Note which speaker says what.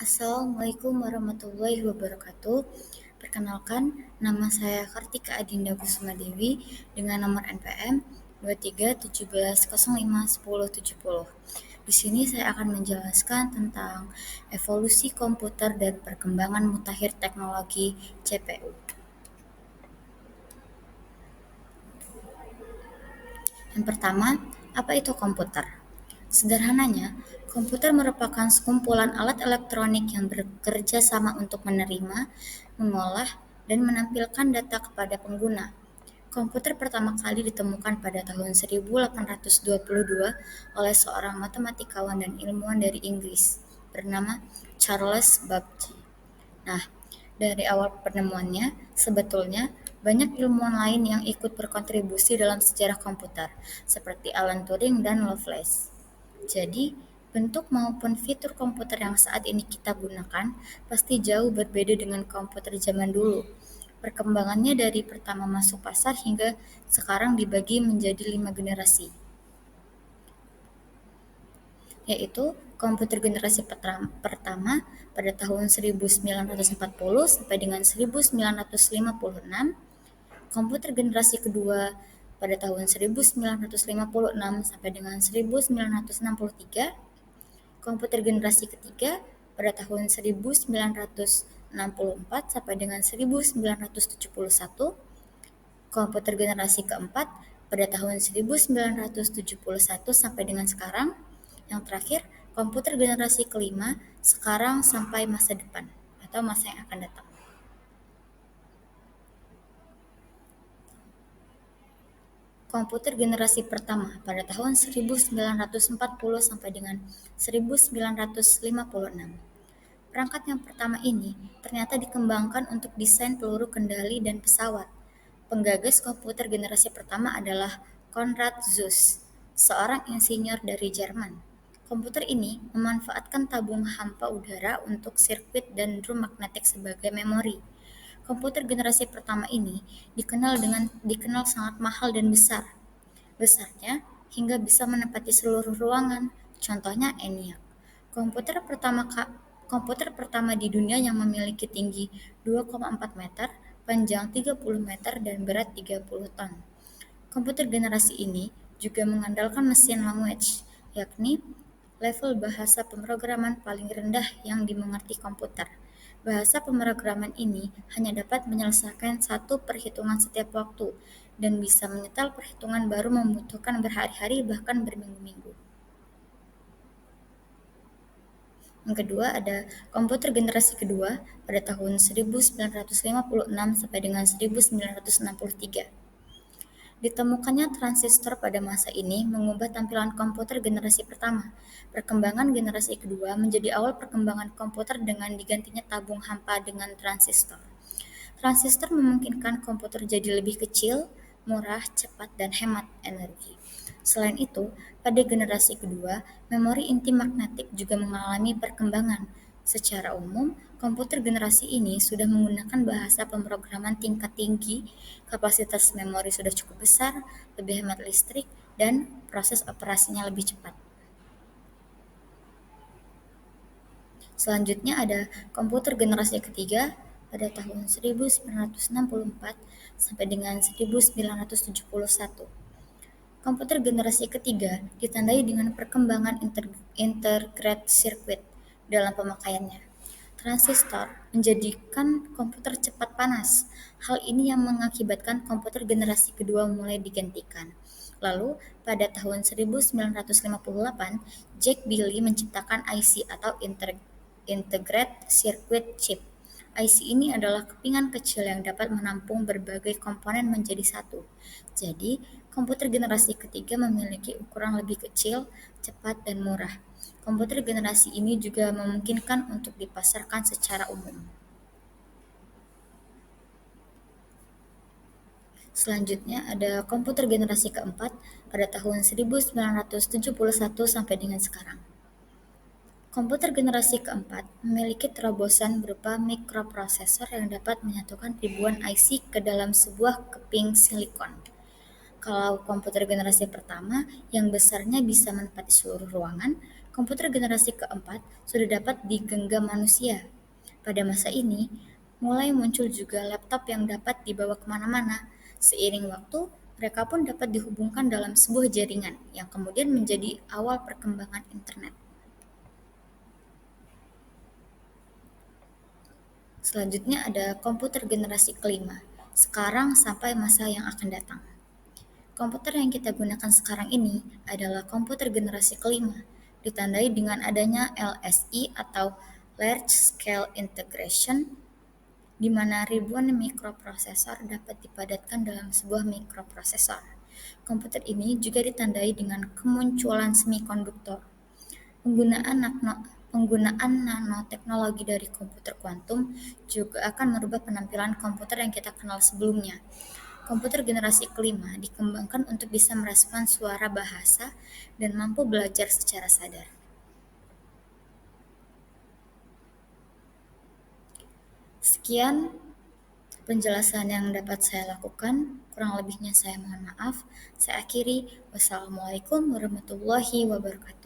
Speaker 1: Assalamualaikum warahmatullahi wabarakatuh. Perkenalkan, nama saya Kartika Adinda Kusuma Dewi dengan nomor NPM 2317015107. Di sini saya akan menjelaskan tentang evolusi komputer dan perkembangan mutakhir teknologi CPU. Yang pertama, apa itu komputer? Sederhananya, komputer merupakan sekumpulan alat elektronik yang bekerja sama untuk menerima, mengolah, dan menampilkan data kepada pengguna. Komputer pertama kali ditemukan pada tahun 1822 oleh seorang matematikawan dan ilmuwan dari Inggris bernama Charles Babbage. Nah, dari awal penemuannya, sebetulnya banyak ilmuwan lain yang ikut berkontribusi dalam sejarah komputer, seperti Alan Turing dan Lovelace. Jadi, bentuk maupun fitur komputer yang saat ini kita gunakan pasti jauh berbeda dengan komputer zaman dulu. Perkembangannya dari pertama masuk pasar hingga sekarang dibagi menjadi 5 generasi, yaitu komputer generasi pertama pada tahun 1940 sampai dengan 1956, komputer generasi kedua pada tahun 1956 sampai dengan 1963, komputer generasi ketiga pada tahun 1964 sampai dengan 1971, komputer generasi keempat pada tahun 1971 sampai dengan sekarang, yang terakhir komputer generasi kelima sekarang sampai masa depan atau masa yang akan datang. Komputer generasi pertama pada tahun 1940 sampai dengan 1956. Perangkat yang pertama ini ternyata dikembangkan untuk desain peluru kendali dan pesawat. Penggagas komputer generasi pertama adalah Konrad Zuse, seorang insinyur dari Jerman. Komputer ini memanfaatkan tabung hampa udara untuk sirkuit dan drum magnetik sebagai memori. Komputer generasi pertama ini dikenal sangat mahal dan besarnya hingga bisa menempati seluruh ruangan. Contohnya ENIAC. Komputer pertama di dunia yang memiliki tinggi 2,4 meter, panjang 30 meter, dan berat 30 ton. Komputer generasi ini juga mengandalkan mesin language, yakni level bahasa pemrograman paling rendah yang dimengerti komputer. Bahasa pemrograman ini hanya dapat menyelesaikan satu perhitungan setiap waktu dan bisa menyetel perhitungan baru membutuhkan berhari-hari bahkan berminggu-minggu. Yang kedua ada komputer generasi kedua pada tahun 1956 sampai dengan 1963. Ditemukannya transistor pada masa ini mengubah tampilan komputer generasi pertama. Perkembangan generasi kedua menjadi awal perkembangan komputer dengan digantinya tabung hampa dengan transistor. Transistor memungkinkan komputer jadi lebih kecil, murah, cepat, dan hemat energi. Selain itu, pada generasi kedua, memori inti magnetik juga mengalami perkembangan. Secara umum, komputer generasi ini sudah menggunakan bahasa pemrograman tingkat tinggi, kapasitas memori sudah cukup besar, lebih hemat listrik, dan proses operasinya lebih cepat. Selanjutnya ada komputer generasi ketiga pada tahun 1964 sampai dengan 1971. Komputer generasi ketiga ditandai dengan perkembangan integrated circuit dalam pemakaiannya. Transistor menjadikan komputer cepat panas. Hal ini yang mengakibatkan komputer generasi kedua mulai digantikan. Lalu, pada tahun 1958, Jack Billy menciptakan IC atau Integrated Circuit Chip. IC ini adalah kepingan kecil yang dapat menampung berbagai komponen menjadi satu. Jadi, komputer generasi ketiga memiliki ukuran lebih kecil, cepat, dan murah. Komputer generasi ini juga memungkinkan untuk dipasarkan secara umum. Selanjutnya ada komputer generasi keempat pada tahun 1971 sampai dengan sekarang. Komputer generasi keempat memiliki terobosan berupa mikroprosesor yang dapat menyatukan ribuan IC ke dalam sebuah keping silikon. Kalau komputer generasi pertama yang besarnya bisa menempati seluruh ruangan, Komputer generasi keempat sudah dapat digenggam manusia. Pada masa ini, mulai muncul juga laptop yang dapat dibawa kemana-mana. Seiring waktu, mereka pun dapat dihubungkan dalam sebuah jaringan yang kemudian menjadi awal perkembangan internet. Selanjutnya ada komputer generasi kelima, sekarang sampai masa yang akan datang. Komputer yang kita gunakan sekarang ini adalah komputer generasi kelima, ditandai dengan adanya LSI atau Large Scale Integration, di mana ribuan mikroprosesor dapat dipadatkan dalam sebuah mikroprosesor. Komputer ini juga ditandai dengan kemunculan semikonduktor. Penggunaan nanoteknologi dari komputer kuantum juga akan merubah penampilan komputer yang kita kenal sebelumnya. Komputer generasi kelima dikembangkan untuk bisa merespon suara bahasa dan mampu belajar secara sadar. Sekian penjelasan yang dapat saya lakukan, kurang lebihnya saya mohon maaf. Saya akhiri, wassalamualaikum warahmatullahi wabarakatuh.